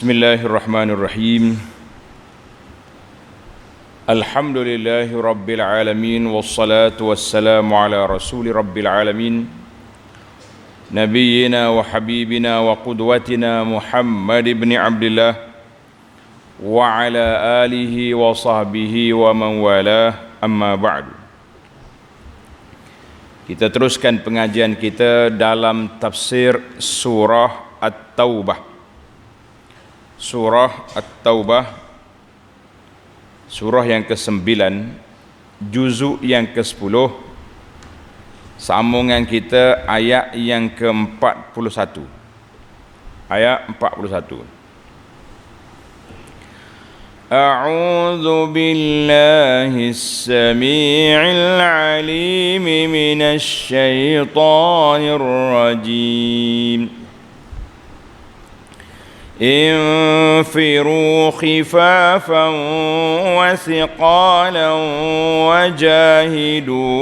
Bismillahirrahmanirrahim. Alhamdulillahi rabbil alamin, wassalatu wassalamu ala rasuli rabbil alamin, nabiyyina wa habibina wa qudwatina Muhammad ibn Abdillah wa ala alihi wa sahbihi wa man walah, amma ba'du. Kita teruskan pengajian kita dalam tafsir surah At-Taubah. Surah At-Taubah, surah yang ke-9, juzuk yang ke-10, sambungan kita ayat yang ke-41. Ayat 41. A'udzu billahis samii'il 'aliim minasy syaithaanir rajiim. انفروا خفافا وثقالا وجاهدوا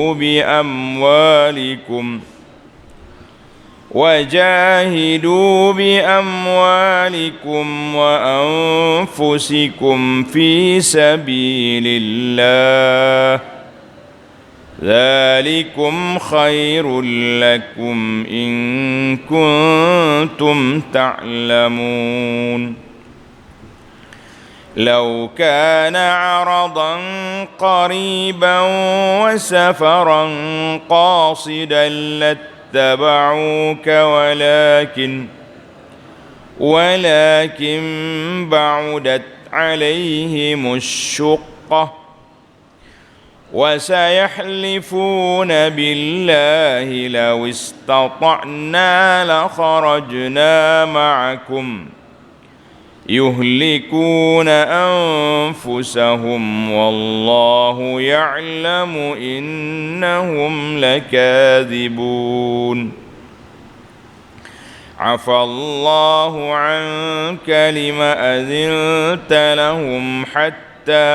بأموالكم وأنفسكم في سبيل الله ذلكم خير لكم إن كنتم تعلمون لو كان عرضا قريبا وسفرا قاصدا لاتبعوك ولكن بعدت عليهم الشقة وسيحلفون بالله لو استطعنا لخرجنا معكم يهلكون أنفسهم والله يعلم إنهم لكاذبون عفى الله عنك لما أذنت لهم حتى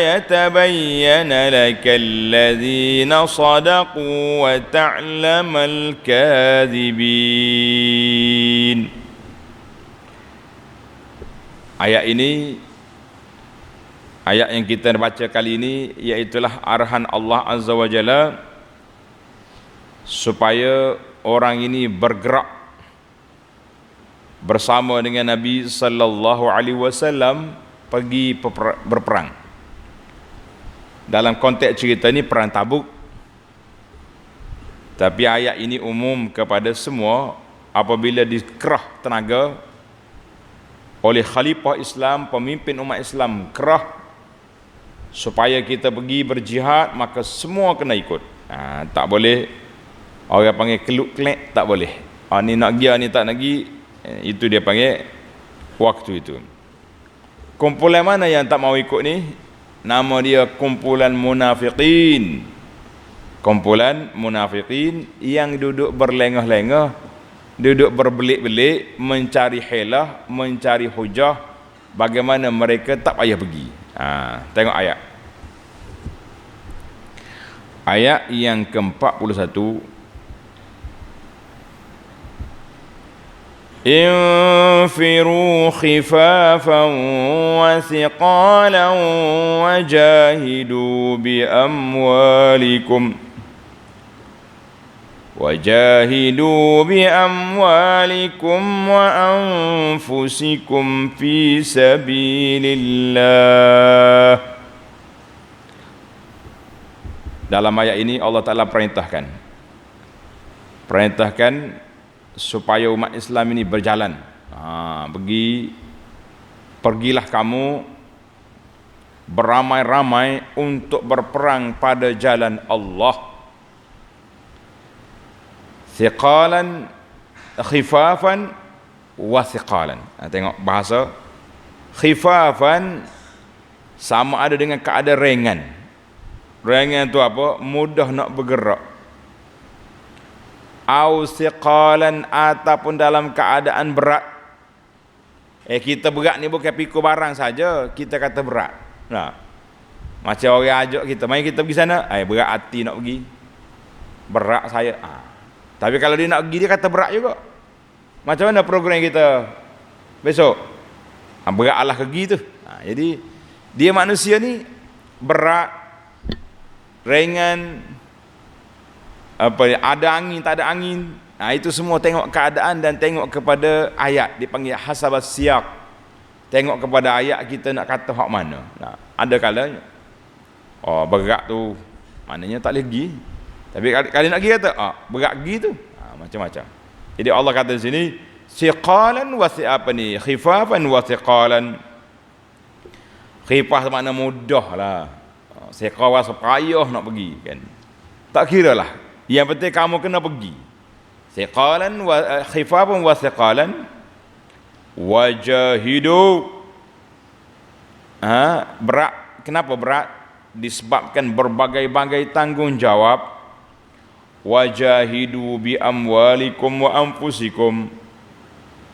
يتبين لك الذين صدقوا وتعلم الكاذبين. Ayat ini, ayat yang kita baca kali ini, iaitulah arahan Allah Azza wa Jalla supaya orang ini bergerak bersama dengan Nabi sallallahu alaihi wasallam pergi berperang. Dalam konteks cerita ini perang Tabuk, tapi ayat ini umum kepada semua apabila dikerah tenaga oleh khalifah Islam, pemimpin umat Islam, kerah supaya kita pergi berjihad, maka semua kena ikut. Tak boleh orang panggil keluk-kelek, tak boleh. Ni nak pergi, ni tak nak pergi, itu dia panggil waktu itu. Kumpulan mana yang tak mau ikut ni? Nama dia kumpulan munafiqin. Kumpulan munafiqin yang duduk berlengah-lengah, duduk berbelik-belik, mencari helah, mencari hujah bagaimana mereka tak payah pergi. Tengok ayat. Ayat yang ke-41. انفروا خفافا وثقالا وجاهدوا بأموالكم وأنفسكم في سبيل الله. Dalam ayat ini Allah Ta'ala perintahkan supaya umat Islam ini berjalan. Pergilah kamu beramai-ramai untuk berperang pada jalan Allah. Thiqalan, khifafan wa thiqalan. Tengok bahasa. Khifafan sama ada dengan keadaan ringan. Ringan tu apa? Mudah nak bergerak. Au thiqalan, ataupun dalam keadaan berat. Kita berat ni bukan pikul barang saja, kita kata berat. Macam orang ajak kita, mari kita pergi sana, berat hati nak pergi. Berat saya. Tapi kalau dia nak pergi, dia kata berat juga. Macam mana program kita besok? Berat Allah kegi tu. Jadi dia manusia ni berat, ringan, ada angin, tak ada angin. Itu semua tengok keadaan dan tengok kepada ayat. Dipanggil hasabas siyaq. Tengok kepada ayat kita nak kata hak mana. Ada kalanya berat tu maknanya tak boleh pergi. Tapi kali nak pergi kata berat pergi tu. Macam-macam. Jadi Allah kata di sini siqalan wa khifafan wa thiqalan. Khifah makna mudah lah. Siqal rasa payah nak pergi kan. Tak kira lah. Yang penting kamu kena pergi. Siqalan wa khifafan wa thiqalan. Wajahidu. Berat. Kenapa berat? Disebabkan berbagai-bagai tanggungjawab. Wajahidu bi amwalikum wa anfusikum.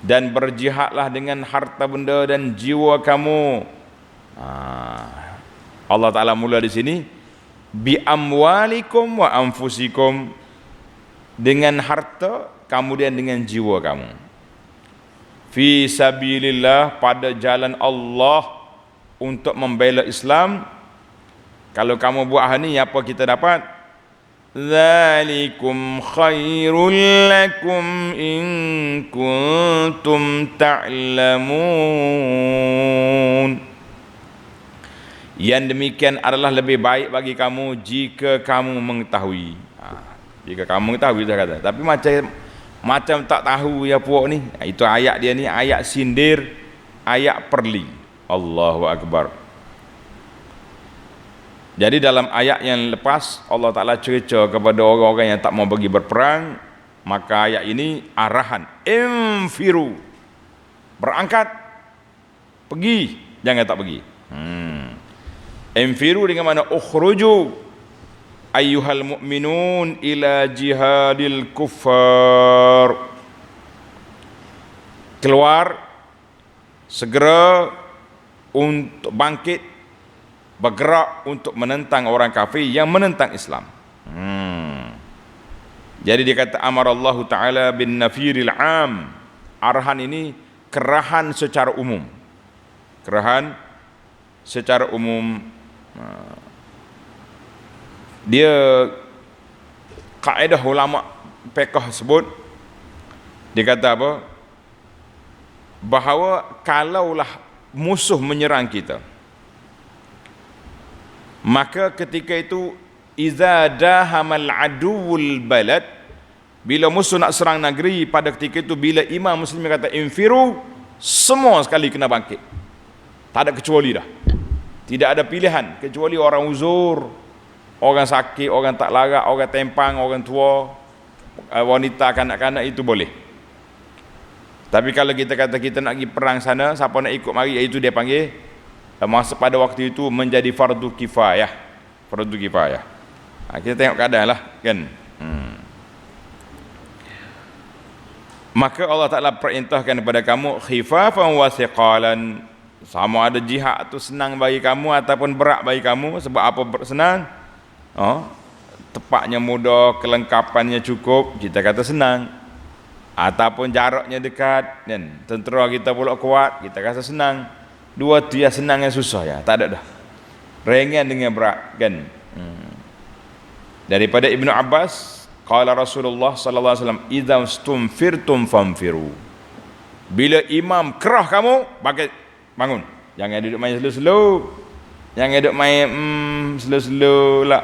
Dan berjihadlah dengan harta benda dan jiwa kamu. Allah Ta'ala mula di sini bi amwalikum wa anfusikum, dengan harta kemudian dengan jiwa kamu. Fi sabilillah, pada jalan Allah untuk membela Islam. Kalau kamu buat hal ni, apa kita dapat? Zalikum khairul lakum in kuntum ta'lamun. Yang demikian adalah lebih baik bagi kamu jika kamu mengetahui. Jika kamu mengetahui, dia kata. Tapi macam tak tahu ya puak ni. Itu ayat dia ni, ayat sindir, ayat perli. Allahu Akbar. Jadi dalam ayat yang lepas Allah Ta'ala cerita kepada orang-orang yang tak mau pergi berperang. Maka ayat ini arahan, infiru, berangkat, pergi, jangan tak pergi. Infiru dengan mana ukhruju ayyuhal mu'minun ila jihadil kuffar. Keluar segera untuk bangkit, bergerak untuk menentang orang kafir yang menentang Islam. Jadi dia kata amarallahu ta'ala bin nafiril am. Arahan ini kerahan secara umum. Kerahan secara umum. Dia kaedah ulama fiqh sebut, dia kata apa? Bahawa kalaulah musuh menyerang kita, maka ketika itu iza dahamal aduwul balad, bila musuh nak serang negeri, pada ketika itu bila imam muslim kata infiru, semua sekali kena bangkit, tak ada kecuali dah. Tidak ada pilihan kecuali orang uzur, orang sakit, orang tak larat, orang tempang, orang tua, wanita, kanak-kanak, itu boleh. Tapi kalau kita kata kita nak pergi perang sana, siapa nak ikut mari, itu dia panggil masa pada waktu itu menjadi fardu kifayah. Fardu kifayah. Kita tengok keadaan lah kan. Maka Allah Ta'ala perintahkan kepada kamu khifafan wa thiqalan. Sama ada jihad tu senang bagi kamu ataupun berat bagi kamu. Sebab apa senang? Tepatnya mudah, kelengkapannya cukup, kita kata senang. Ataupun jaraknya dekat kan, tentera kita pula kuat, kita kata senang. Dua tu ya senang yang susah ya, tak ada dah. Ringan dengan berat kan. Daripada Ibnu Abbas, qala Rasulullah sallallahu alaihi wasallam, idza stumfirtum famfiru. Bila imam kerah kamu, bangun. Jangan duduk main slow-slow. Jangan duduk main slow-slow lah.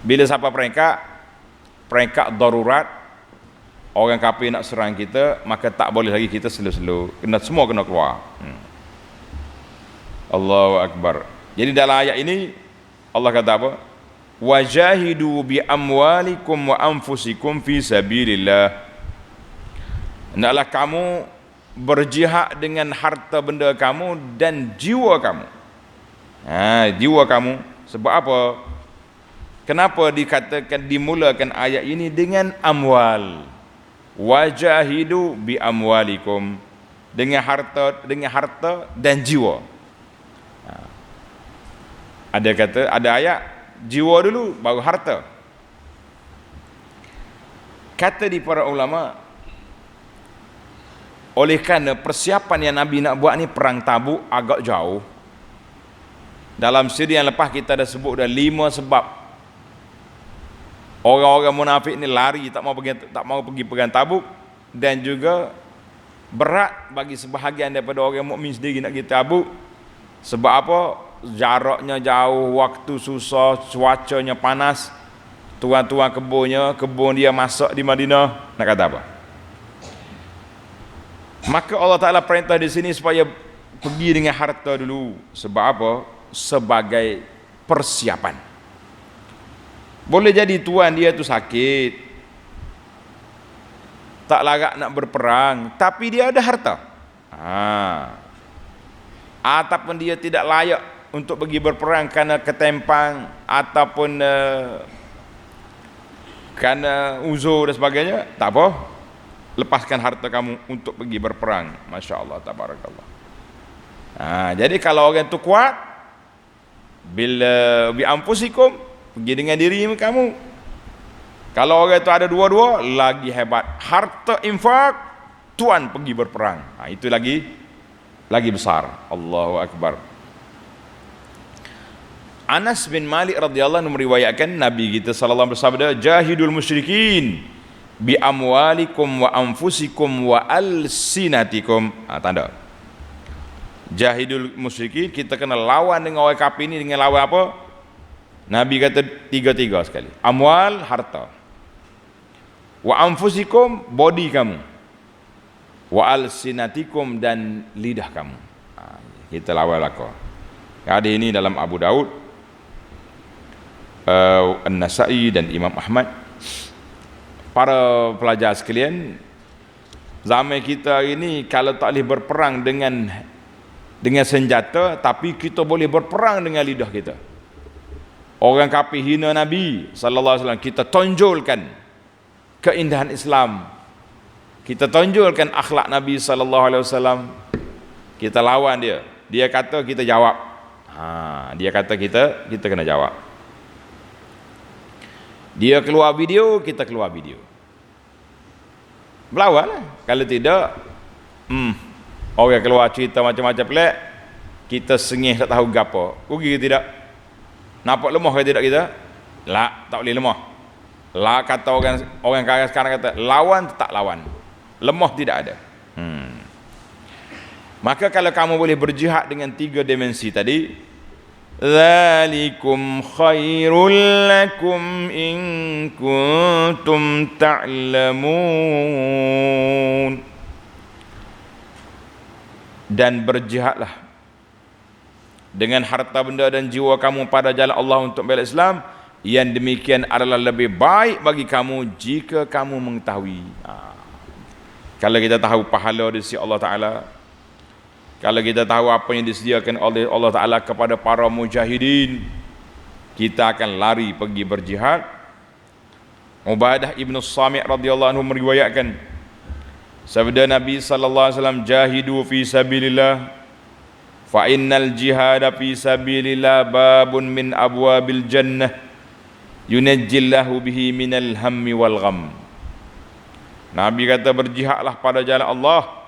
Bila siapa perangkat darurat, orang kafir nak serang kita, maka tak boleh lagi kita slow-slow. Semua kena keluar. Allahu Akbar. Jadi dalam ayat ini Allah kata apa? Wajahidu bi amwalikum wa anfusikum fi sabilillah. Hendaklah kamu berjihad dengan harta benda kamu dan jiwa kamu. Jiwa kamu. Sebab apa? Kenapa dikatakan, dimulakan ayat ini dengan amwal? Wajahidu bi amwalikum, dengan harta dan jiwa. Ada kata, ada ayat jiwa dulu baru harta. Kata di para ulama, Oleh kerana persiapan yang Nabi nak buat ni perang Tabuk agak jauh. Dalam siri yang lepas kita dah sebut dah 5 sebab orang-orang munafik ni lari tak mau pergi perang Tabuk, dan juga berat bagi sebahagian daripada orang mukmin sendiri nak pergi Tabuk. Sebab apa? Jaraknya jauh, waktu susah, cuacanya panas, tuan-tuan kebun dia masak di Madinah, nak kata apa? Maka Allah Ta'ala perintah di sini supaya pergi dengan harta dulu. Sebab apa? Sebagai persiapan. Boleh jadi tuan dia tu sakit, tak larat nak berperang, tapi dia ada harta. Ataupun dia tidak layak untuk pergi berperang kerana ketempang, ataupun kerana uzur dan sebagainya, tak apa. Lepaskan harta kamu untuk pergi berperang. Masya Allah, tabarakallah. Jadi kalau orang itu kuat, bila bi'ampusikum, pergi dengan diri kamu. Kalau orang itu ada dua-dua, lagi hebat. Harta infak, tuan pergi berperang. Itu lagi besar. Allahu Akbar. Anas bin Malik radhiyallahu anhu meriwayatkan Nabi kita sallallahu alaihi wasallam bersabda, jahidul musyrikin bi amwalikum wa anfusikum wa alsinatikum. Tanda jahidul musyrikin, kita kena lawan dengan orang kafir ni dengan lawan apa? Nabi kata tiga sekali. Amwal, harta. Wa anfusikum, body kamu. Wa alsinatikum, dan lidah kamu. Kita lawan lakon. Hadis ini dalam Abu Daud, An-Nasa'i dan Imam Ahmad. Para pelajar sekalian, zaman kita ini kalau tak boleh berperang dengan senjata, tapi kita boleh berperang dengan lidah kita. Orang kafir hina Nabi sallallahu alaihi wasallam, kita tonjolkan keindahan Islam, kita tonjolkan akhlak Nabi sallallahu alaihi wasallam, kita lawan dia. Dia kata kita jawab. Dia kata kita kena jawab. Dia keluar video, kita keluar video. Berlawan lah. Kalau tidak, orang keluar cerita macam-macam pelik, kita sengih tak tahu gapo. Rugi ke tidak? Nampak lemah ke tidak kita? Tak boleh lemah. Kata orang kaya sekarang kata, lawan tak lawan. Lemah tidak ada. Maka kalau kamu boleh berjihad dengan 3 dimensi tadi, dzalikum khairul lakum in kuntum ta'lamun. Dan berjihadlah dengan harta benda dan jiwa kamu pada jalan Allah untuk bela Islam. Yang demikian adalah lebih baik bagi kamu jika kamu mengetahui. Kalau kita tahu pahala di sisi Allah Ta'ala, kalau kita tahu apa yang disediakan oleh Allah Ta'ala kepada para mujahidin, kita akan lari pergi berjihad. Ubadah ibn Samit radhiyallahu anhu meriwayatkan, sabda Nabi sallallahu alaihi wasallam, jahidu fi sabilillah fa innal jihada fi sabilillah babun min abwabil jannah yunajjillahu bihi minal hammi wal gham. Nabi kata, berjihadlah pada jalan Allah,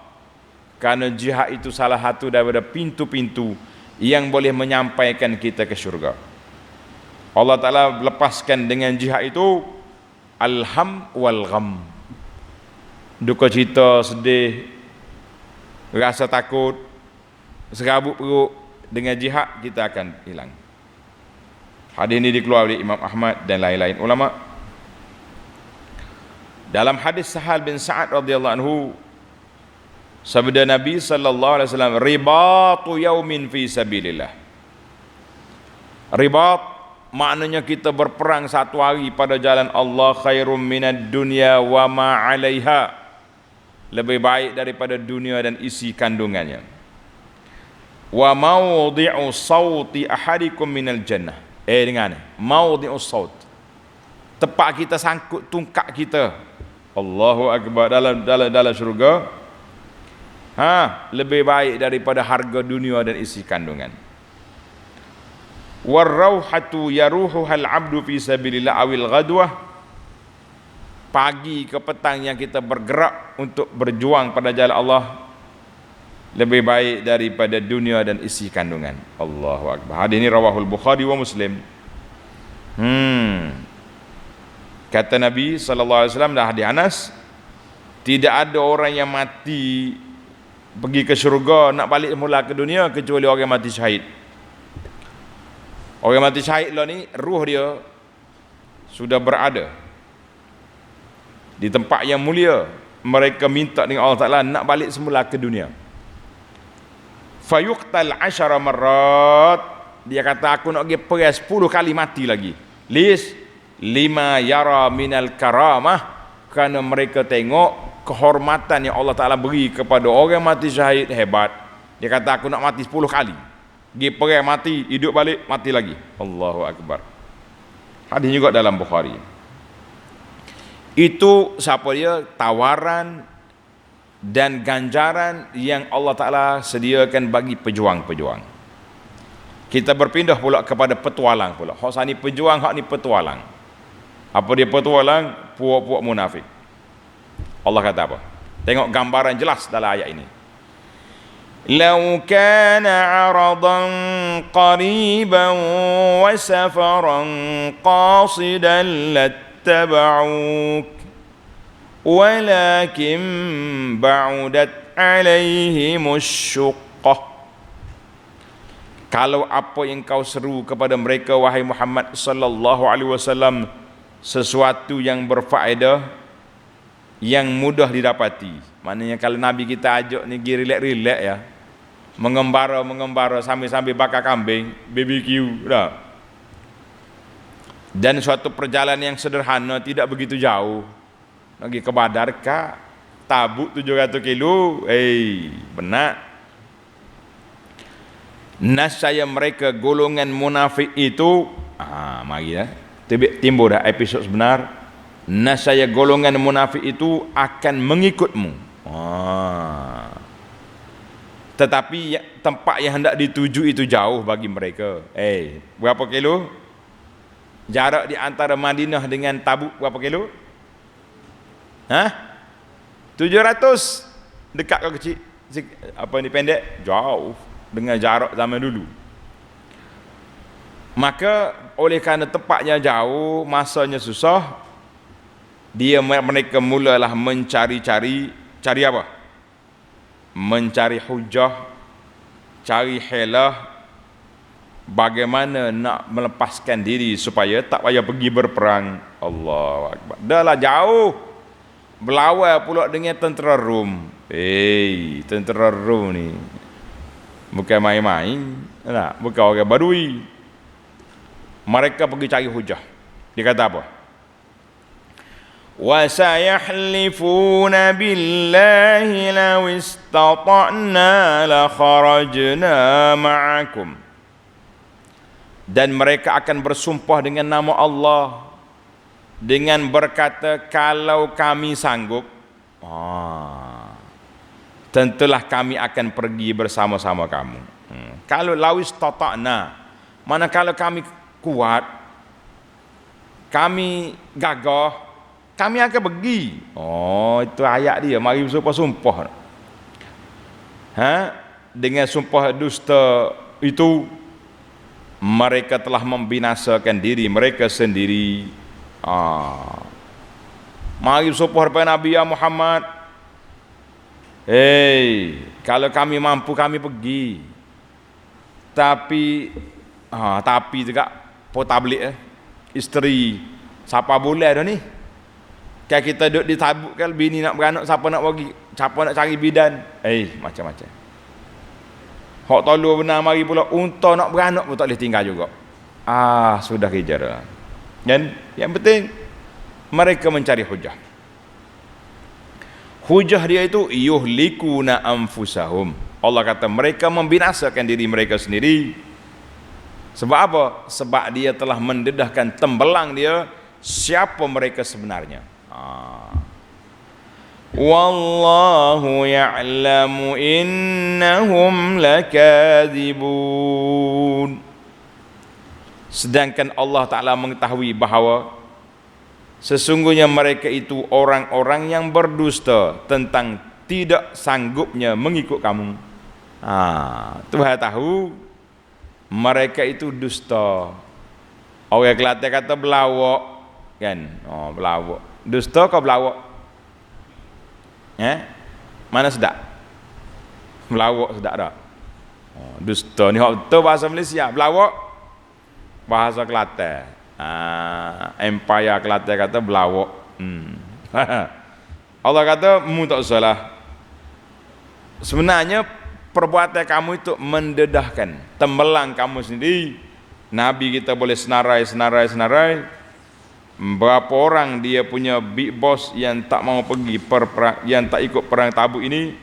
kerana jihad itu salah satu daripada pintu-pintu yang boleh menyampaikan kita ke syurga. Allah Ta'ala lepaskan dengan jihad itu alham wal gham, duka cita, sedih, rasa takut, serabut perut. Dengan jihad kita akan hilang. Hadis ini dikeluarkan oleh Imam Ahmad dan lain-lain ulama. Dalam hadis Sahal bin Sa'ad radhiyallahu anhu, sabda Nabi sallallahu alaihi wasallam, ribatu yaumin fi sabilillah. Ribat maknanya kita berperang satu hari pada jalan Allah, khairum minad dunya wa ma 'alaiha, lebih baik daripada dunia dan isi kandungannya. Wa mawdi'u sauti ahadikum minal jannah. Dengar ni, mawdi'u saut, tempat kita sangkut tungkak kita, Allahu Akbar, dalam syurga, lebih baik daripada harga dunia dan isi kandungan. Warauhatu yaruhuhal abdu fi sabilillah awil ghadwah pagi ke petang yang kita bergerak untuk berjuang pada jalan Allah lebih baik daripada dunia dan isi kandungan. Allahu akbar. Hadis ini rawahul Bukhari wa Muslim. Kata Nabi sallallahu alaihi wasallam dalam hadis Anas, tidak ada orang yang mati pergi ke syurga nak balik semula ke dunia kecuali orang yang mati syahid. Orang yang mati syahid lah ni, ruh dia sudah berada di tempat yang mulia. Mereka minta dengan Allah Ta'ala nak balik semula ke dunia. Fayuqtal 10 marrat. Dia kata aku nak pergi perang 10 kali mati lagi. Lima yara minal karamah, kerana mereka tengok kehormatan yang Allah Ta'ala beri kepada orang mati syahid hebat. Dia kata aku nak mati 10 kali, pergi perang mati, hidup balik, mati lagi. Allahu akbar. Hadis juga dalam Bukhari. Itu siapa dia? Tawaran dan ganjaran yang Allah Ta'ala sediakan bagi pejuang-pejuang. Kita berpindah pula kepada petualang pula. Hak ni pejuang, hak ni petualang. Apa dia petualang? Puak-puak munafik. Allah kata apa? Tengok gambaran jelas dalam ayat ini. Lau kana 'aradan qariban wa safaran qasidan lattaba'uk walakin ba'udat 'alaihimus syuqqah. Kalau apa yang kau seru kepada mereka wahai Muhammad sallallahu alaihi wasallam sesuatu yang berfaedah, yang mudah didapati. Maknanya kalau Nabi kita ajak ni pergi relax-relax ya, mengembara sambil-sambil bakar kambing, BBQ dah. Dan suatu perjalanan yang sederhana, tidak begitu jauh. Nak pergi ke Badar kah? Tabuk 700 kilo. Benar. Nascaya mereka golongan munafik itu, mari dah timbul dah episod sebenar. Nascaya golongan munafik itu akan mengikutmu. Tetapi tempat yang hendak dituju itu jauh bagi mereka. Berapa kilo? Jarak di antara Madinah dengan Tabuk berapa kilo? 700. Dekat ke kecil? Apa ni pendek? Jauh dengan jarak zaman dulu. Maka oleh kerana tempatnya jauh, masanya susah, mereka mulalah mencari-cari. Cari apa? Mencari hujah, cari helah, bagaimana nak melepaskan diri supaya tak payah pergi berperang. Allahu akbar. Dah lah jauh, berlawan pula dengan tentera Rom. Tentera Rom ni bukan main-main, bukan orang badui. Mereka pergi cari hujah. Dia kata apa? Wa sayahlifuna billahi law istata'na la kharajna ma'akum. Dan mereka akan bersumpah dengan nama Allah dengan berkata, kalau kami sanggup, tentulah kami akan pergi bersama-sama kamu. Kalau law istata'na, mana kalau kami kuat, kami gagah, kami akan pergi. Itu ayat dia, mari bersumpah-sumpah. Dengan sumpah dusta itu, mereka telah membinasakan diri mereka sendiri. Mari bersumpah kepada Nabi Muhammad, kalau kami mampu kami pergi. Tapi juga tablik isteri siapa boleh dah ni. Kan kita duduk di Tabuk kan, bini nak beranak, siapa nak bagi, siapa nak cari bidan, macam-macam. Hak tolong benar mari pula unta nak beranak pun tak boleh tinggal juga. Sudah kejar. Dan yang penting mereka mencari hujah. Hujah dia itu yuhlikuna anfusahum. Allah kata mereka membinasakan diri mereka sendiri. Sebab apa? Sebab dia telah mendedahkan tembelang dia siapa mereka sebenarnya. Wallahu ya'lamu innahum lakadzibun. Sedangkan Allah Ta'ala mengetahui bahawa Sesungguhnya mereka itu orang-orang yang berdusta tentang tidak sanggupnya mengikut kamu. Tuhan tahu mereka itu dusta. Orang Kelantan kata belawak kan. Belawak. Dusta kau belawak? Mana sedap? Belawak sedap tak? Dusta ni hak betul bahasa Malaysia. Belawak bahasa Kelantan. Empire Kelantan kata belawak. Allah kata mu tak salah. Sebenarnya perbuatan kamu itu mendedahkan, tembelang kamu sendiri. Nabi kita boleh senarai. Berapa orang dia punya big boss yang tak mau pergi perang, yang tak ikut perang Tabuk ini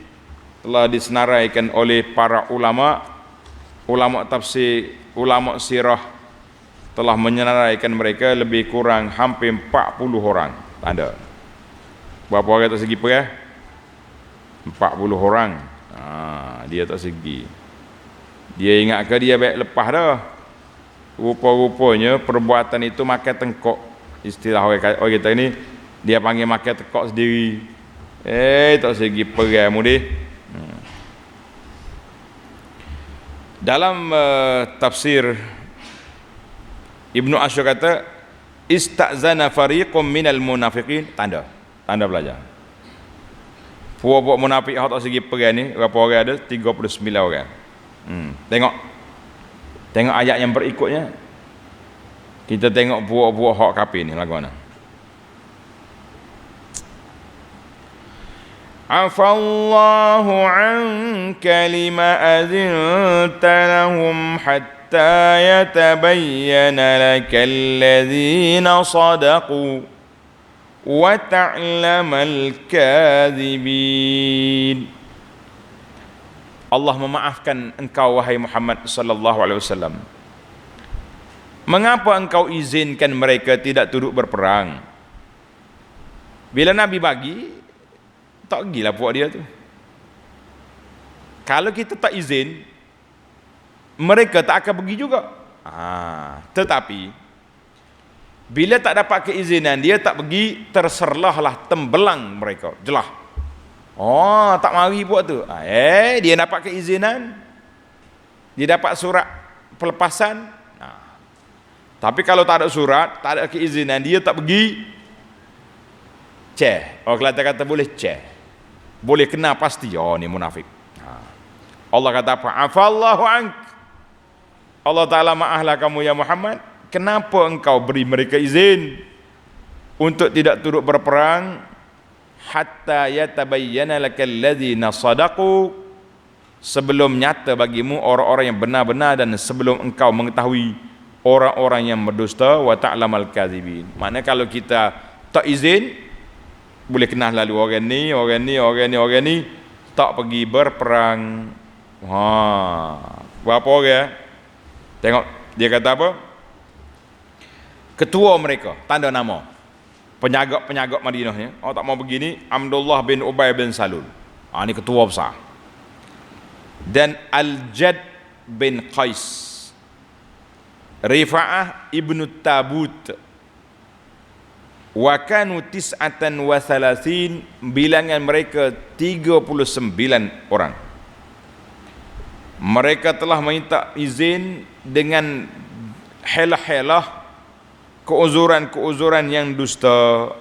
telah disenaraikan oleh para ulama tafsir, ulama sirah telah menyenaraikan mereka lebih kurang hampir 40 orang. Ada berapa orang tak segi perang? 40 orang. Dia tak segi. Dia ingat ke dia baik lepas dah. Rupa-rupanya perbuatan itu makan tengkok. Istilah orang kita ni, dia panggil makan tengkok sendiri. Tak segi perang mudih. Dalam tafsir Ibnu Asyur kata istazana fariqum minal munafiqin, tanda belajar. Puak-puak munafik hak tak segi perang ni berapa orang ada? 39 orang. Tengok ayat yang berikutnya. Kita tengok puak-puak hak kafir ni lagu mana. Afallahu anka lima azinta lahum hatta يتبين لك الذين صدقوا وتعلم الكاذبين. Allah memaafkan engkau wahai Muhammad sallallahu alaihi wasallam. Mengapa engkau izinkan mereka tidak turut berperang? Bila Nabi bagi, tak gilah puak dia tu. Kalau kita tak izin, mereka tak akan pergi juga. Tetapi bila tak dapat keizinan, dia tak pergi, terserlahlah tembelang mereka. Jelah. Tak mari buat tu. Dia dapat keizinan, dia dapat surat pelepasan. Tapi kalau tak ada surat, tak ada keizinan, dia tak pergi, orang Kelantan kata boleh boleh kena pasti. Ni munafik. Allah kata apa? Afallahu ank. Allah Ta'ala maaflah kamu ya Muhammad. Kenapa engkau beri mereka izin untuk tidak turut berperang hatta yatabayyana lakal ladzina sadaqu, sebelum nyata bagimu orang-orang yang benar-benar dan sebelum engkau mengetahui orang-orang yang berdusta, wa ta'lamal kadzibin. Maknanya kalau kita tak izin, boleh kenal lalu orang ni tak pergi berperang. Berapa orang? Tengok dia kata apa? Ketua mereka, tanda nama penjaga Madinah ni, tak mau begini, Abdullah bin Ubay bin Salul. Ni ketua besar. Dan Al-Jad bin Qais, Rifa'ah ibnu Tabut, wa kanu tis'atan wa thalathin, bilangan mereka 39 orang. Mereka telah minta izin dengan helah-helah, keuzuran yang dusta.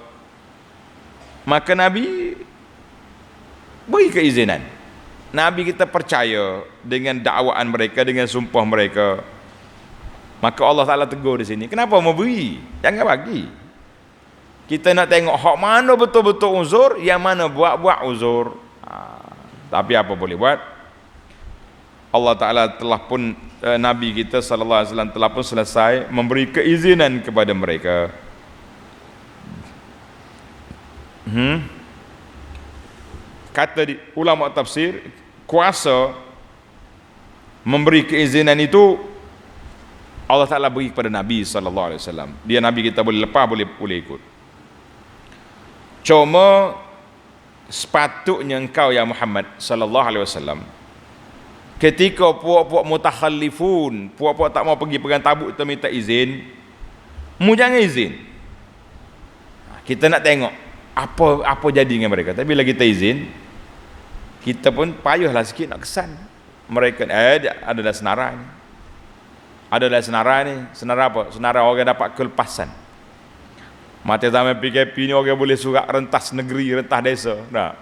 Maka Nabi beri keizinan. Nabi kita percaya dengan dakwaan mereka, dengan sumpah mereka. Maka Allah Ta'ala tegur di sini. Kenapa mau beri? Jangan bagi. Kita nak tengok hak mana betul-betul uzur, yang mana buat-buat uzur. Tapi apa boleh buat? Allah Ta'ala telah pun, Nabi kita sallallahu alaihi wasallam telah pun selesai memberi keizinan kepada mereka. Kata di ulama tafsir, kuasa memberi keizinan itu Allah Ta'ala beri kepada Nabi sallallahu alaihi wasallam. Dia Nabi kita boleh lepas, boleh ikut. Cuma sepatutnya engkau ya Muhammad sallallahu alaihi wasallam, ketika puak-puak mutakhallifun, puak-puak tak mau pergi perang Tabuk, kita minta izin, mu jangan izin. Kita nak tengok apa jadi dengan mereka. Tapi bila kita izin, kita pun payahlah sikit nak kesan. Mereka adalah senara ni. Adalah senara ni. Senara apa? Senara orang dapat kelepasan. Mata zaman PKP ni orang boleh surat rentas negeri, rentas desa. Tak?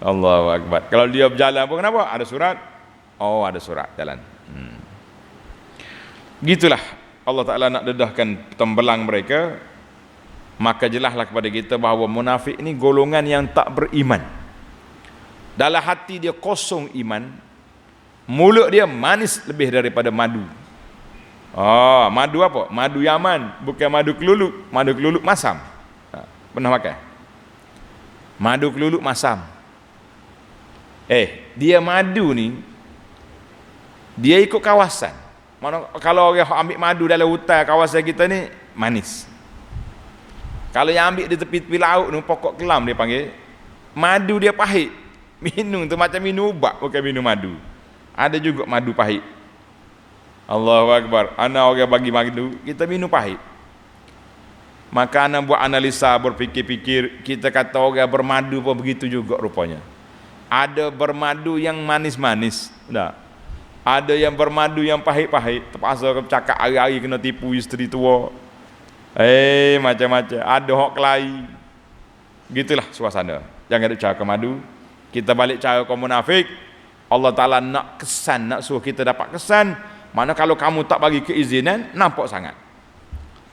Allahu Akbar. Kalau dia berjalan pun kenapa? Ada surat. Oh, ada surat jalan. Gitulah Allah Ta'ala nak dedahkan tembelang mereka. Maka jelaslah kepada kita bahawa munafik ini golongan yang tak beriman. Dalam hati dia kosong iman. Mulut dia manis lebih daripada madu. Madu apa? Madu Yaman, bukan madu keluluk. Madu keluluk masam. Pernah makan? Madu keluluk masam. Dia madu ni, dia ikut kawasan. Mana kalau orang ambil madu dalam hutan kawasan kita ni manis. Kalau yang ambil di tepi-tepi laut ni, pokok kelam dia panggil, madu dia pahit. Minum tu macam minum ubat, bukan minum madu. Ada juga madu pahit. Allahu Akbar. Ana orang bagi madu, kita minum pahit. Maka ana buat analisa, berfikir-fikir, kita kata orang bermadu pun begitu juga rupanya. Ada bermadu yang manis-manis, tak? Ada yang bermadu yang pahit-pahit, terpaksa cakap hari-hari kena tipu isteri tua. Macam-macam. Ada hok kelahi. Gitulah suasana. Jangan ada cara madu. Kita balik cara kaum munafik. Allah Ta'ala nak kesan, nak suruh kita dapat kesan. Mana kalau kamu tak bagi keizinan, nampak sangat.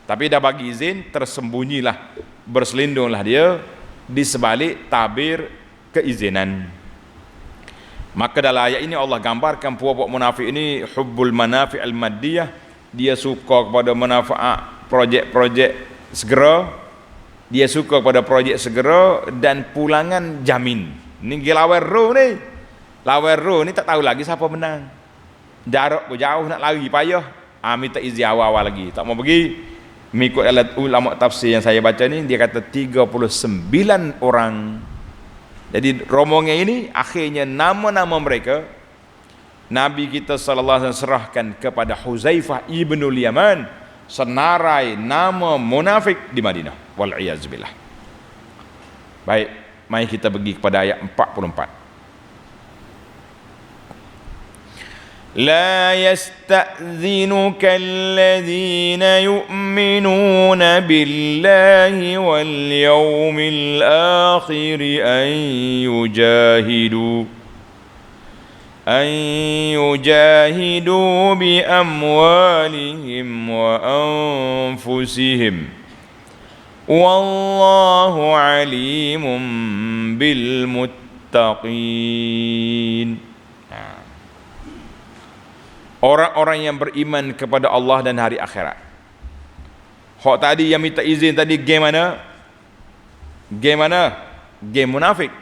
Tapi dah bagi izin, tersembunyilah, berselindunglah dia di sebalik tabir keizinan. Maka dalam ayat ini Allah gambarkan puak-puak munafik ini hubbul manafi' al-maddiyah. Dia suka kepada manfaat projek-projek segera, dia suka pada projek segera dan pulangan jamin. Ni lawan roh ni. Lawan roh ni tak tahu lagi siapa menang. Jarak pun jauh, nak lari payah. Minta izin awal-awal lagi. Tak mau pergi. Mengikut ulama tafsir yang saya baca ni, dia kata 39 orang. Jadi rombongan ini akhirnya nama-nama mereka Nabi kita sallallahu alaihi wasallam serahkan kepada Huzaifah ibnul Yaman, senarai nama munafik di Madinah. Wal iyaz billah. Baik, mari kita pergi kepada ayat 44. لا يستأذنك الذين يؤمنون بالله واليوم الآخر أن يجاهدوا بأموالهم وأنفسهم والله عليم بالمتقين. Orang-orang yang beriman kepada Allah dan hari akhirat. Hak tadi yang minta izin tadi game mana? Game mana? Game munafik.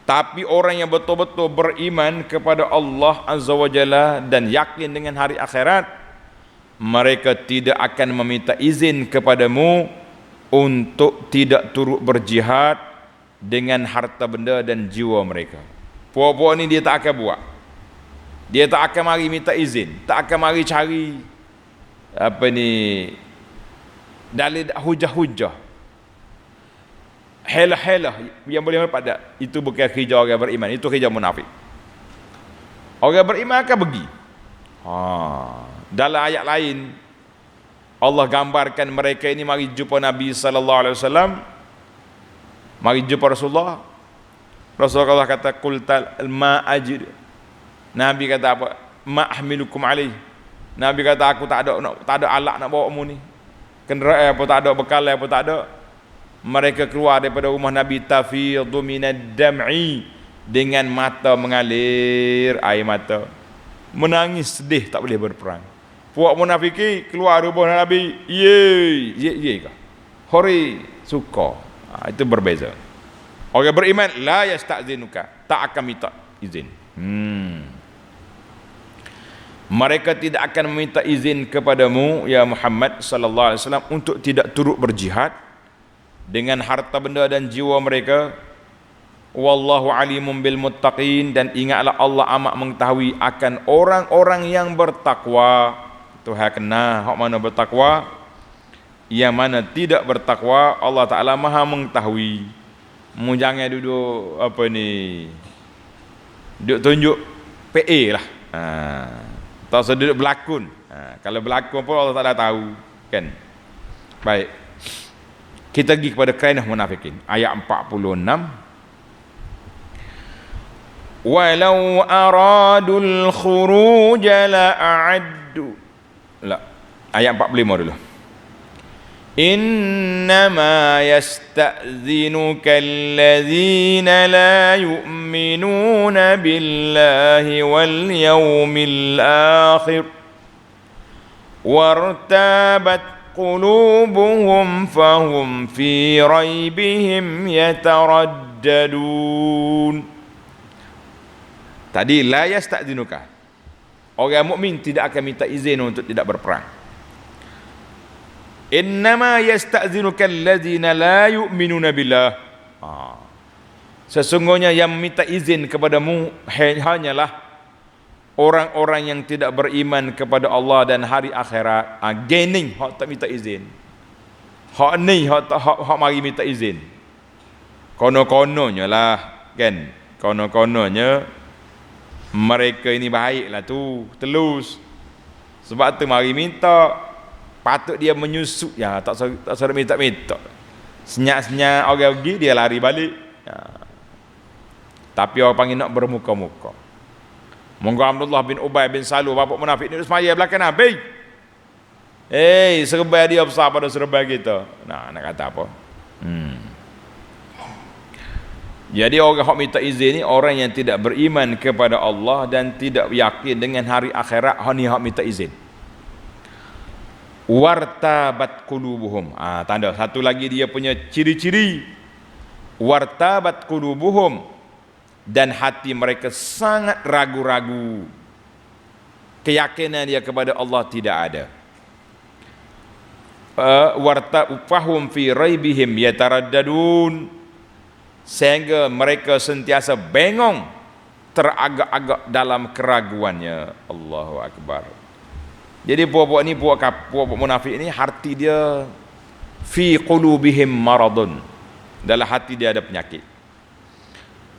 Tapi orang yang betul-betul beriman kepada Allah Azza wa Jalla dan yakin dengan hari akhirat, mereka tidak akan meminta izin kepadamu untuk tidak turut berjihad dengan harta benda dan jiwa mereka. Puak-puak ni dia tak akan buat. Dia tak akan mari minta izin, tak akan mari cari dalil hujah-hujah, helah-helah yang boleh dapat. Itu bukan kerja orang beriman, itu kerja munafik. Orang beriman akan pergi. Dalam ayat lain Allah gambarkan mereka ini mari jumpa Nabi sallallahu alaihi wasallam, mari jumpa Rasulullah. Rasulullah kata qul ma ajid. Nabi kata apa? Ma'ahmilukum alaih. Nabi kata aku tak ada alat nak bawa kamu ni. Kenderaan apa tak ada, bekal apa tak ada. Mereka keluar daripada rumah Nabi tafidhu minad dam'i, dengan mata mengalir air mata. Menangis sedih tak boleh berperang. Puak munafiki keluar rumah Nabi, ye kah? Hori suka. Itu berbeza. Orang beriman la yasta'zinuka, tak akan minta izin. Mereka tidak akan meminta izin kepadamu ya Muhammad sallallahu alaihi wasallam untuk tidak turut berjihad dengan harta benda dan jiwa mereka. Wallahu alimun bil muttaqin, dan ingatlah Allah amat mengetahui akan orang-orang yang bertakwa. Tuhan kenal hak mana bertakwa. yang mana tidak bertakwa, Allah Ta'ala maha mengetahui. Jangan duduk apa ni, duduk tunjuk PA lah, tak usah duduk berlakon. Kalau berlakon pun Allah Ta'ala tahu kan. Baik, kita pergi kepada kaedah munafikin ayat 46. Walau aradul khuruj la'addu, ayat 45 dulu. Innama yasta'zinuka alladhina la yu'minuna billahi wal yawmil akhir wartabat qulubuhum fahum fi raibihim yataraddadun. Tadi la yasta'zinuka, orang mukmin tidak akan minta izin untuk tidak berperang. Innama yasta'zinuka allazina la yu'minuna billah, sesungguhnya yang minta izin kepadamu hanyalah orang-orang yang tidak beriman kepada Allah dan hari akhirat. Gening hak tak minta izin, hak ni hak mari minta izin. Kono-kononnya lah kan, kono-kononnya mereka ini baiklah tu, telus. Sebab tu mari minta. Patut dia menyusuk, ya tak suruh minta-minta. Senyap-senyap orang pergi, dia lari balik. Tapi orang panggil nak bermuka-muka. Monggo Abdullah bin Ubay bin Salul, bapak munafik ni semaya belakang Nabi. Serba dia besar pada serba kita. Nak kata apa? Jadi orang yang minta izin ni orang yang tidak beriman kepada Allah dan tidak yakin dengan hari akhirat. Ni hak minta izin. Wartabat qulubuhum, tanda satu lagi dia punya ciri-ciri. Wartabat qulubuhum, dan hati mereka sangat ragu-ragu, keyakinan dia kepada Allah tidak ada. Fahum fi raibihim yataraddadun, sehingga mereka sentiasa bengong, teragak-agak dalam keraguannya. Allahu Akbar. Jadi puak-puak ni, puak munafik ni, hati dia fi qulubihim maradun, dalam hati dia ada penyakit.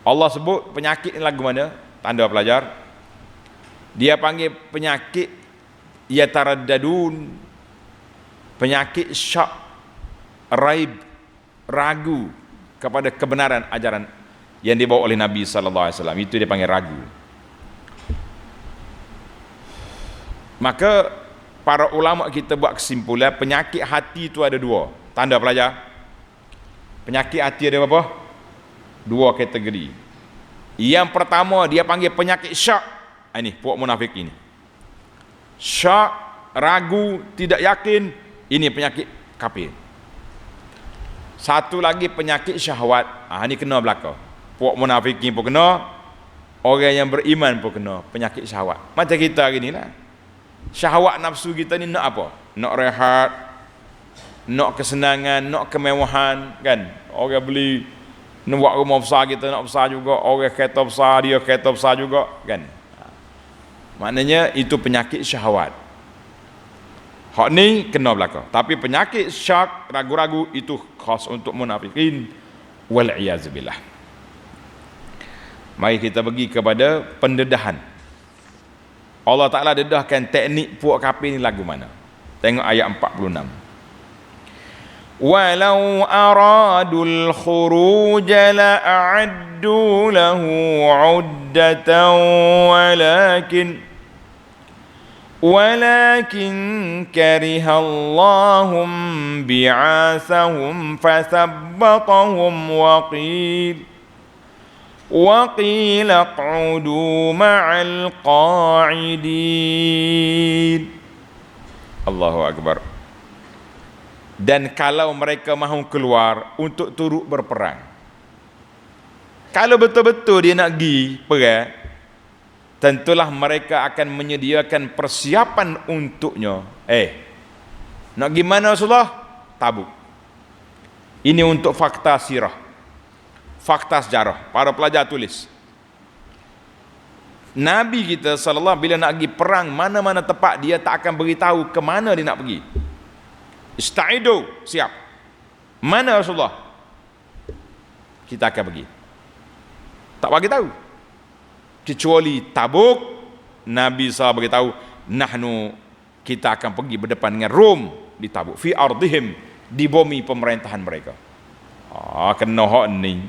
Allah sebut penyakit ni lagu mana? Tanda pelajar. Dia panggil penyakit yataraddadun, penyakit syak, raib, ragu kepada kebenaran ajaran yang dibawa oleh Nabi sallallahu alaihi wasallam. Itu dia panggil ragu. Maka para ulama kita buat kesimpulan penyakit hati itu ada dua. Tanda pelajar. Penyakit hati ada berapa? Dua kategori. Yang pertama dia panggil penyakit syak. Ini puak munafik ini. Syak, ragu, tidak yakin, ini penyakit kafir. Satu lagi penyakit syahwat. Ini kena belaka. Puak munafik pun kena, orang yang beriman pun kena penyakit syahwat. Macam kita hari ni lah. Syahwat nafsu kita ni nak apa? Nak rehat, nak kesenangan, nak kemewahan kan. Orang beli nak buat rumah besar, kita nak besar juga. Orang kereta besar, dia kereta besar juga kan. Maknanya itu penyakit syahwat. Hak ni kena belaka. Tapi penyakit syak, ragu-ragu, itu khas untuk munafikin. Wal'iyazubillah. Mari kita pergi kepada pendedahan. Allah Ta'ala dedahkan teknik puak kafir ni lagu mana. Tengok ayat 46. Walau aradul khuruj la'addu lahu 'uddatan walakin karihallahum bi'asahum fasabbatahum وقيل اقعدوا مع القاعدين. Allahu Akbar. Dan kalau mereka mahu keluar untuk turut berperang, kalau betul-betul dia nak pergi perang, tentulah mereka akan menyediakan persiapan untuknya. Nak gimana Rasulullah? Tabuk. Ini untuk fakta sirah, fakta sejarah. Para pelajar tulis. Nabi kita sallallahu bila nak pergi perang mana-mana tempat, dia tak akan beritahu ke mana dia nak pergi. Ista'idu, siap. Mana Rasulullah? Kita akan pergi. Tak bagi tahu. Kecuali Tabuk, Nabi SAW bagi tahu, nahnu, kita akan pergi berdepan dengan Rom di Tabuk, fi ardihim, di bumi pemerintahan mereka. Kena hak ni.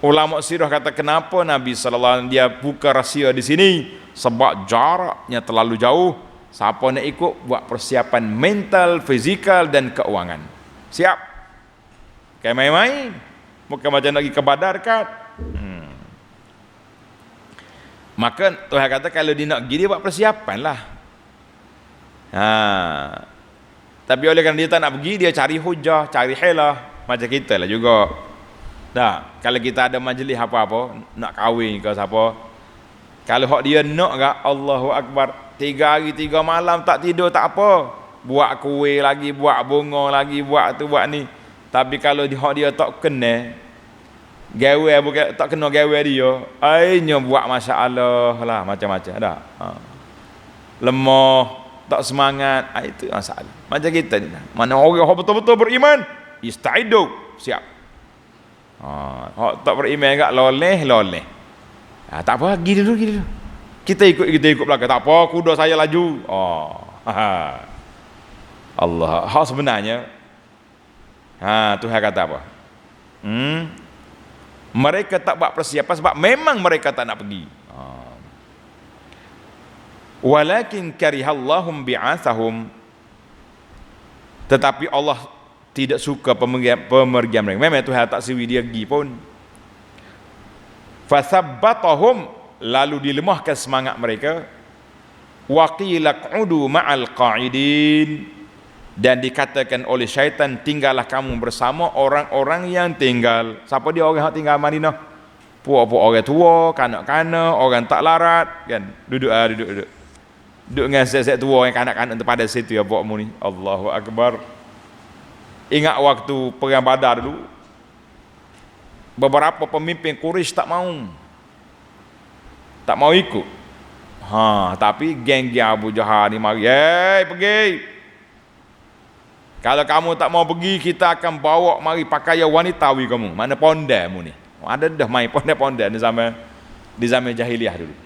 Ulama sirah kata kenapa Nabi SAW dia buka rahsia di sini, sebab jaraknya terlalu jauh. Siapa nak ikut buat persiapan mental, fizikal dan keuangan. Siap. Kayak main-main. Bukan macam nak pergi ke Badar kan. Maka Tuhan kata kalau dia nak pergi, dia buat persiapan lah. Tapi oleh kerana dia tak nak pergi, dia cari hujah, cari hilah. Macam kita lah juga. Kalau kita ada majlis apa-apa, nak kahwin ke siapa, kalau hak dia nak ke, Allahu Akbar, 3 hari 3 malam tak tidur tak apa, buat kuih lagi, buat bunga lagi, buat tu buat ni. Tapi kalau hak dia tak kena gawe, bukan tak kena gawe dia, akhirnya buat masalah lah, macam-macam dah. Lemah, tak semangat, itu masalah. Macam kita ni, mana orang yang betul-betul beriman, ista'idu, siap. Tak beriman agak loleh. Tak apa, pergi dulu. Kita ikut belakang, tak apa, kuda saya laju. Allah, hak sebenarnya Tuhan kata apa? Mereka tak buat persiapan sebab memang mereka tak nak pergi. Walakin karihallahum bi'athahum, tetapi Allah tidak suka pemergian mereka. Memang Tuhan tak suruh dia pergi pun. Fathabbatahum, lalu dilemahkan semangat mereka. Waqila q'udu ma'al qa'idin, dan dikatakan oleh syaitan, tinggallah kamu bersama orang-orang yang tinggal. Siapa dia orang yang tinggal Madinah? Puak-puak orang tua, kanak-kanak, orang tak larat kan. Duduk dengan set-set tua yang kanak-kanak pada situ ya puakmu ni. Allahu Akbar. Ingat waktu perang Badar dulu, beberapa pemimpin Quraisy tak mau ikut. Tapi geng-geng Abu Jahal ni mari, pergi. Kalau kamu tak mau pergi, kita akan bawa mari pakaian wanitawi kamu. Mana pondamu ni? Ada dah main ponda-ponda di zaman jahiliah dulu.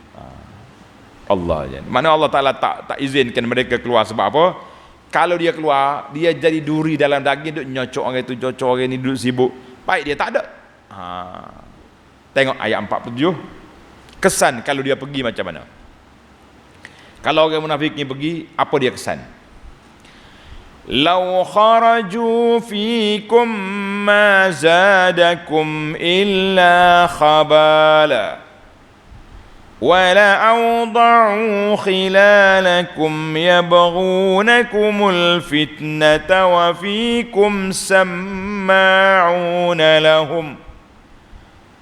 Allah je. Mana Allah Taala tak izinkan mereka keluar sebab apa? Kalau dia keluar, dia jadi duri dalam daging, duk nyocok orang itu, nyocok orang ni, duduk sibuk. Baik dia tak ada. Tengok ayat 47. Kesan kalau dia pergi macam mana? Kalau orang munafik ni pergi, apa dia kesan? Law kharaju fikum ma zadakum illa khabala wala awda'u khilalakum yabghunkumul fitnata wa fikum samma'una lahum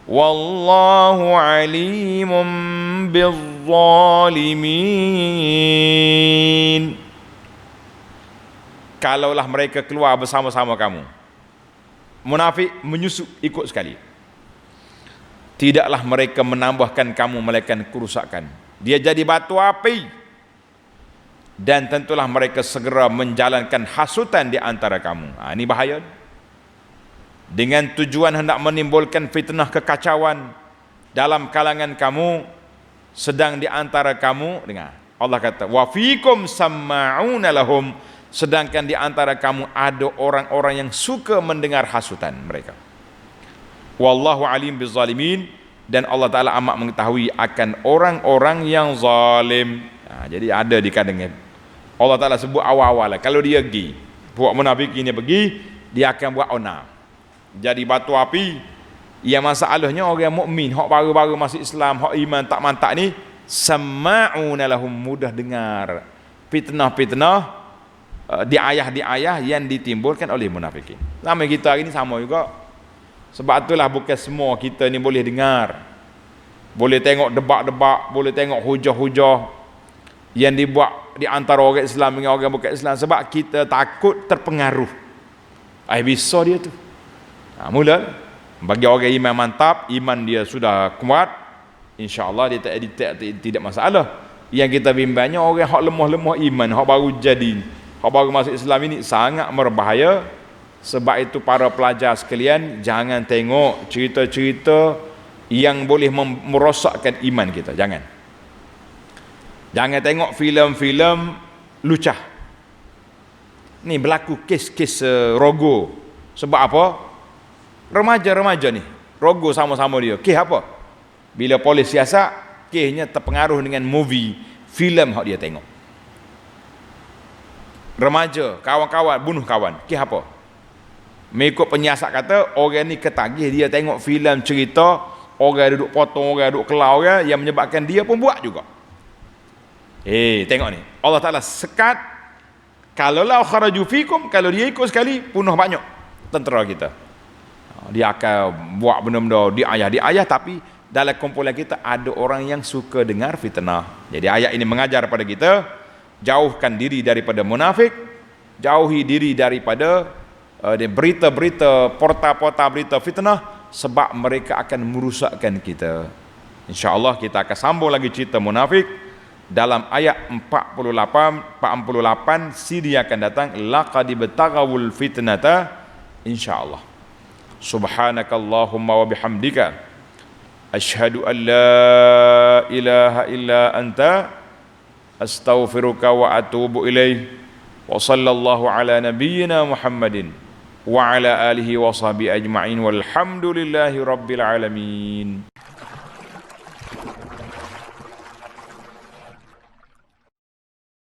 wallahu alimun bizzalimin. Kalaulah mereka keluar bersama-sama kamu, munafik menyusup ikut sekali, tidaklah mereka menambahkan kamu melainkan kerusakan. Dia jadi batu api, dan tentulah mereka segera menjalankan hasutan di antara kamu. Ini bahaya. Dengan tujuan hendak menimbulkan fitnah kekacauan dalam kalangan kamu, sedang di antara kamu, dengar Allah kata, wa fikum samma'una lahum, sedangkan di antara kamu ada orang-orang yang suka mendengar hasutan mereka. Wallahu alim bizzalimin, dan Allah Ta'ala amat mengetahui akan orang-orang yang zalim. Jadi ada di kalangan Allah Ta'ala sebut awal-awal lah, kalau dia pergi, buat munafik ini pergi, dia akan buat onar, jadi batu api. Yang masalahnya orang mukmin, hak baru-baru masuk Islam, hak iman tak mantap ni, sama'una lahum, mudah dengar fitnah-fitnah, diayah yang ditimbulkan oleh munafikin. Sama kita hari ni sama juga. Sebab itulah bukan semua kita ni boleh dengar, boleh tengok debat-debat, boleh tengok hujah-hujah yang dibuat di antara orang Islam dengan orang bukan Islam, sebab kita takut terpengaruh. Bisa dia tu. Mula bagi orang iman mantap, iman dia sudah kuat, insya-Allah dia tidak masalah. Yang kita bimbangnya orang hak lemah-lemah iman, hak baru jadi, hak baru masuk Islam ini sangat berbahaya. Sebab itu para pelajar sekalian, jangan tengok cerita-cerita yang boleh merosakkan iman kita. Jangan tengok filem-filem lucah. Ni berlaku kes-kes rogo. Sebab apa? Remaja-remaja ni rogo sama-sama dia. Kes apa? Bila polis siasat, kesnya terpengaruh dengan movie, filem hak dia tengok. Remaja, kawan-kawan bunuh kawan. Kes apa? Mengikut penyiasat kata, orang ni ketagih dia tengok filem cerita orang duduk potong, orang duduk kelau orang, yang menyebabkan dia pun buat juga. Tengok ni, Allah Ta'ala sekat, kalau la kharaju fikum, kalau dia ikut sekali, punuh banyak tentera kita. Dia akan buat benda-benda diayah, tapi dalam kumpulan kita ada orang yang suka dengar fitnah. Jadi ayat ini mengajar pada kita, jauhkan diri daripada munafik, jauhi diri daripada berita-berita, porta-porta berita fitnah, sebab mereka akan merusakkan kita. InsyaAllah kita akan sambung lagi cerita munafik dalam ayat 48 siri akan datang. Laqad ibtaghawul fitnata, insyaallah. Subhanakallahumma wa bihamdika asyhadu an la ilaha illa anta astaghfiruka wa atubu ilaih. Wa sallallahu ala nabiyyina Muhammadin wa ala alihi wa sahbihi ajma'in walhamdulillahi rabbil alamin.